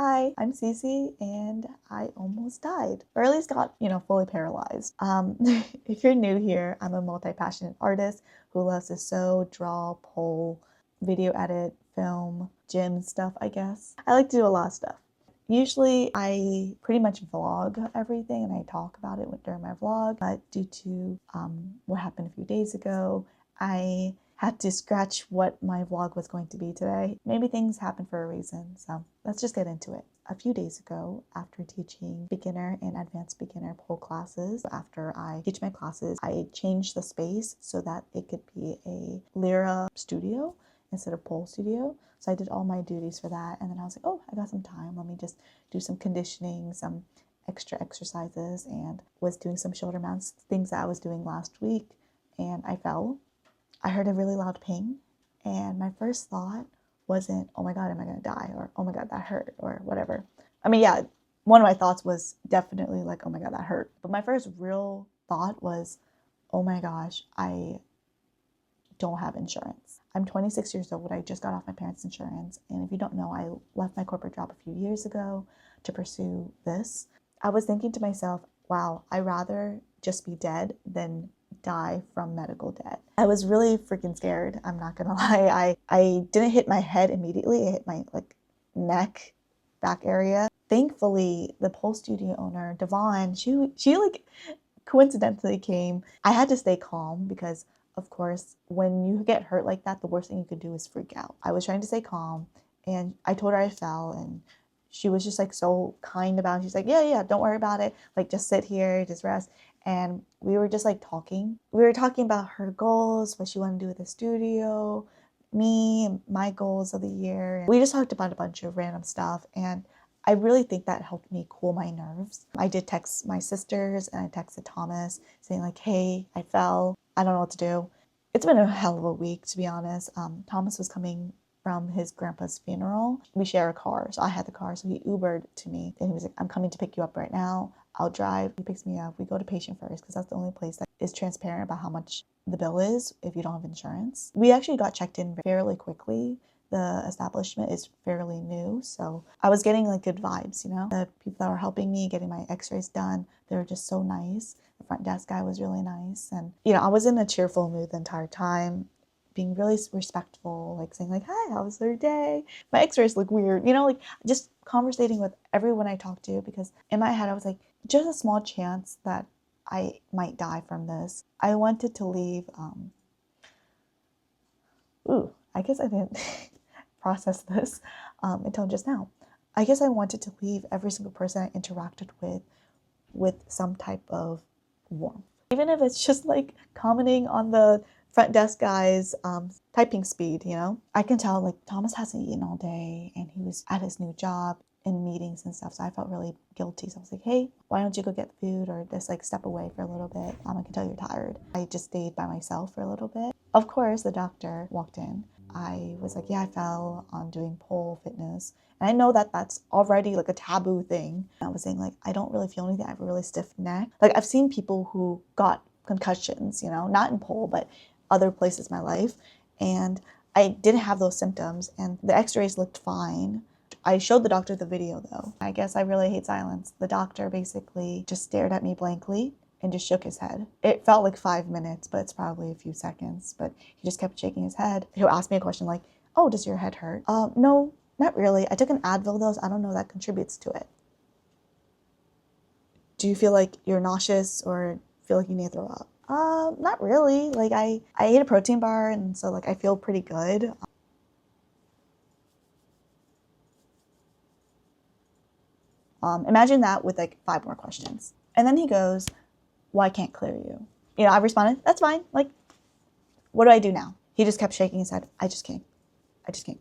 Hi, I'm Cece and I almost died, or at least got, fully paralyzed. If you're new here, I'm a multi-passionate artist who loves to sew, draw, pole, video edit, film, gym stuff, I guess. I like to do a lot of stuff. Usually I pretty much vlog everything and I talk about it during my vlog, but due to what happened a few days ago, I had to scratch what my vlog was going to be today. Maybe things happen for a reason, so let's just get into it. A few days ago, after teaching beginner and advanced beginner pole classes, after I teach my classes, I changed the space so that it could be a Lyra studio instead of pole studio. So I did all my duties for that, and then I was like, oh, I got some time. Let me just do some conditioning, some extra exercises, and was doing some shoulder mounts, things that I was doing last week, and I fell. I heard a really loud ping, and my first thought wasn't, oh my God, am I gonna die? Or, oh my God, that hurt, or whatever. I mean, yeah, one of my thoughts was definitely like, oh my God, that hurt. But my first real thought was, oh my gosh, I don't have insurance. I'm 26 years old. I just got off my parents' insurance. And if you don't know, I left my corporate job a few years ago to pursue this. I was thinking to myself, wow, I'd rather just be dead than die from medical debt. I was really freaking scared. I'm not gonna lie. I didn't hit my head immediately. It hit my neck, back area. Thankfully, the pole studio owner, Devon, she coincidentally came. I had to stay calm because of course, when you get hurt like that, the worst thing you could do is freak out. I was trying to stay calm and I told her I fell, and she was just like so kind about it. She's like, yeah, don't worry about it. Like, just sit here, just rest. And we were just like talking. We were talking about her goals, what she wanted to do with the studio, me, my goals of the year. We just talked about a bunch of random stuff, and I really think that helped me cool my nerves. I did text my sisters and I texted Thomas saying like, hey, I fell. I don't know what to do. It's been a hell of a week, to be honest. Thomas was coming from his grandpa's funeral. We share a car, so I had the car, so he Ubered to me, and he was like, I'm coming to pick you up right now. I'll drive. He picks me up. We go to patient first because that's the only place that is transparent about how much the bill is if you don't have insurance. We actually got checked in fairly quickly. The establishment is fairly new, so I was getting like good vibes, The people that were helping me getting my x-rays done, they were just so nice. The front desk guy was really nice, and I was in a cheerful mood the entire time, being really respectful, like saying like, hi, how was your day? My x-rays look weird, just conversating with everyone I talked to, because in my head I was like, just a small chance that I might die from this. I wanted to leave, I guess I didn't process this until just now. I guess I wanted to leave every single person I interacted with some type of warmth. Even if it's just like commenting on the front desk guy's typing speed, I can tell like Thomas hasn't eaten all day and he was at his new job in meetings and stuff, so I felt really guilty. So I was like, hey, why don't you go get food or just like step away for a little bit? I can tell you're tired. I just stayed by myself for a little bit. Of course, the doctor walked in. I was like, yeah, I fell on doing pole fitness. And I know that that's already like a taboo thing. I was saying like, I don't really feel anything. I have a really stiff neck. Like, I've seen people who got concussions, not in pole, but other places in my life. And I didn't have those symptoms and the x-rays looked fine. I showed the doctor the video though. I guess I really hate silence. The doctor basically just stared at me blankly and just shook his head. It felt like 5 minutes, but it's probably a few seconds. But he just kept shaking his head. He'll ask me a question like, oh, does your head hurt? No, not really. I took an Advil though, so I don't know if that contributes to it. Do you feel like you're nauseous or feel like you need to throw up? Not really. Like I ate a protein bar, and so like I feel pretty good. Imagine that with like 5 more questions. And then he goes, well, I can't clear you. I responded, that's fine. Like, what do I do now? He just kept shaking his head. I just can't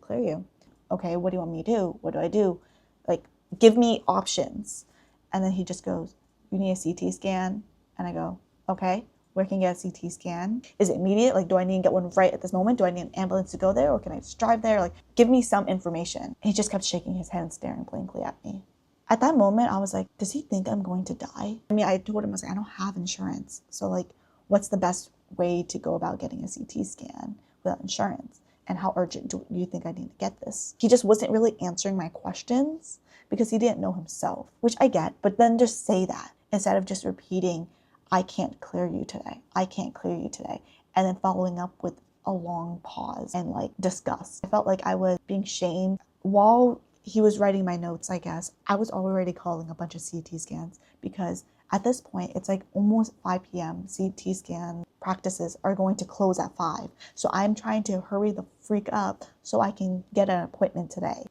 clear you. Okay, what do you want me to do? What do I do? Like, give me options. And then he just goes, you need a CT scan? And I go, okay, where can I get a CT scan? Is it immediate? Like, do I need to get one right at this moment? Do I need an ambulance to go there? Or can I just drive there? Like, give me some information. And he just kept shaking his head and staring blankly at me. At that moment, I was like, does he think I'm going to die? I mean, I told him, I was like, I don't have insurance. So like, what's the best way to go about getting a CT scan without insurance? And how urgent do you think I need to get this? He just wasn't really answering my questions because he didn't know himself, which I get, but then just say that instead of just repeating, I can't clear you today. I can't clear you today. And then following up with a long pause and like disgust. I felt like I was being shamed. While he was writing my notes, I guess, I was already calling a bunch of CT scans because at this point, it's like almost 5 p.m. CT scan practices are going to close at 5. So I'm trying to hurry the freak up so I can get an appointment today.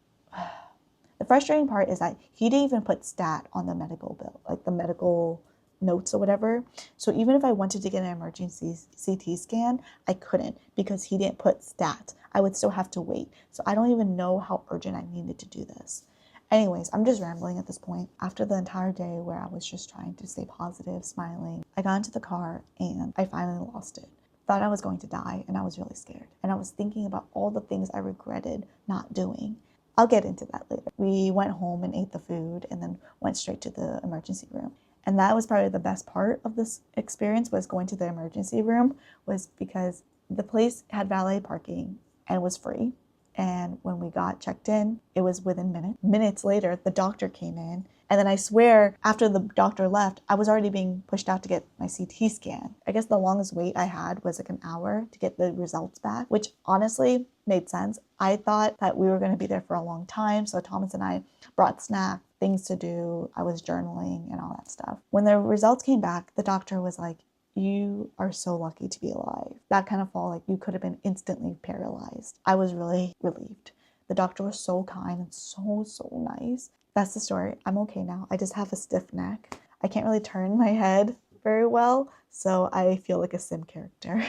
The frustrating part is that he didn't even put stat on the medical bill, like the medical notes or whatever. So even if I wanted to get an emergency CT scan, I couldn't because he didn't put stat. I would still have to wait. So I don't even know how urgent I needed to do this. Anyways, I'm just rambling at this point. After the entire day where I was just trying to stay positive, smiling, I got into the car and I finally lost it. Thought I was going to die and I was really scared. And I was thinking about all the things I regretted not doing. I'll get into that later. We went home and ate the food and then went straight to the emergency room. And that was probably the best part of this experience, was going to the emergency room, was because the place had valet parking and was free. And when we got checked in, it was within minutes. Minutes later, the doctor came in. And then I swear, after the doctor left, I was already being pushed out to get my CT scan. I guess the longest wait I had was like an hour to get the results back, which honestly made sense. I thought that we were going to be there for a long time. So Thomas and I brought snacks, things to do. I was journaling and all that stuff. When the results came back, the doctor was like, you are so lucky to be alive. That kind of fall, like you could have been instantly paralyzed. I was really relieved. The doctor was so kind and so nice. That's the story. I'm okay now. I just have a stiff neck. I can't really turn my head very well, so I feel like a sim character,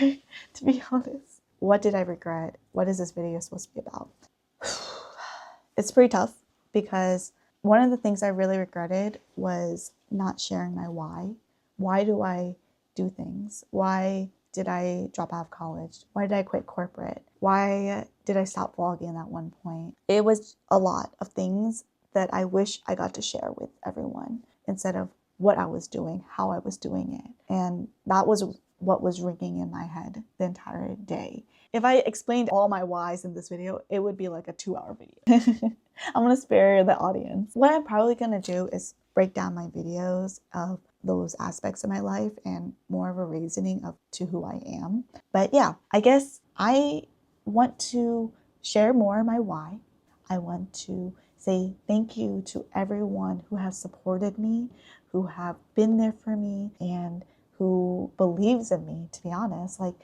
to be honest. What did I regret? What is this video supposed to be about? It's pretty tough because one of the things I really regretted was not sharing my why. Why do I do things? Why did I drop out of college? Why did I quit corporate? Why did I stop vlogging at one point? It was a lot of things that I wish I got to share with everyone instead of what I was doing, how I was doing it. And that was what was ringing in my head the entire day. If I explained all my whys in this video, it would be like a 2-hour video. I'm gonna spare the audience. What I'm probably gonna do is break down my videos of those aspects of my life and more of a reasoning of to who I am. But yeah, I guess I want to share more my why. I want to say thank you to everyone who has supported me, who have been there for me, and who believes in me, to be honest. Like,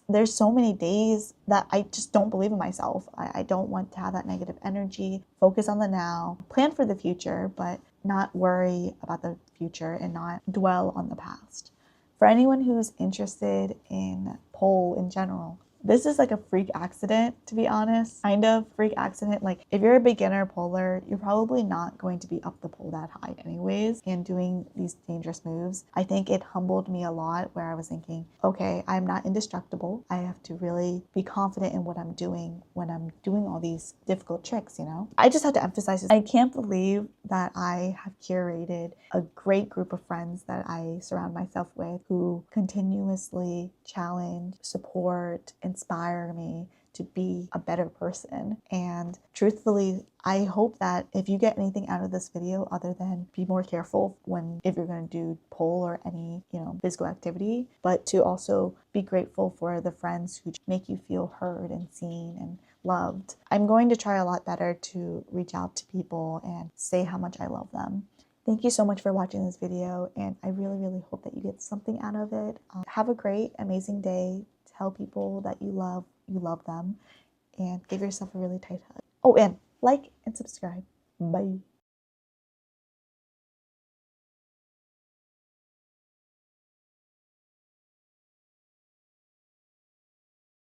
there's so many days that I just don't believe in myself. I don't want to have that negative energy. Focus on the now, plan for the future, but not worry about the future and not dwell on the past. For anyone who's interested in pole in general, this is like a freak accident, to be honest. Kind of freak accident. Like, if you're a beginner poler, you're probably not going to be up the pole that high anyways and doing these dangerous moves. I think it humbled me a lot, where I was thinking, okay, I'm not indestructible. I have to really be confident in what I'm doing when I'm doing all these difficult tricks, you know? I just have to emphasize this. I can't believe that I have curated a great group of friends that I surround myself with, who continuously challenge, support, inspire me to be a better person. And truthfully, I hope that if you get anything out of this video other than be more careful if you're going to do pole or any, physical activity, but to also be grateful for the friends who make you feel heard and seen and loved. I'm going to try a lot better to reach out to people and say how much I love them. Thank you so much for watching this video, and I really hope that you get something out of it. Have a great, amazing day. Tell people that you love them, and give yourself a really tight hug. Oh, and like and subscribe. Bye.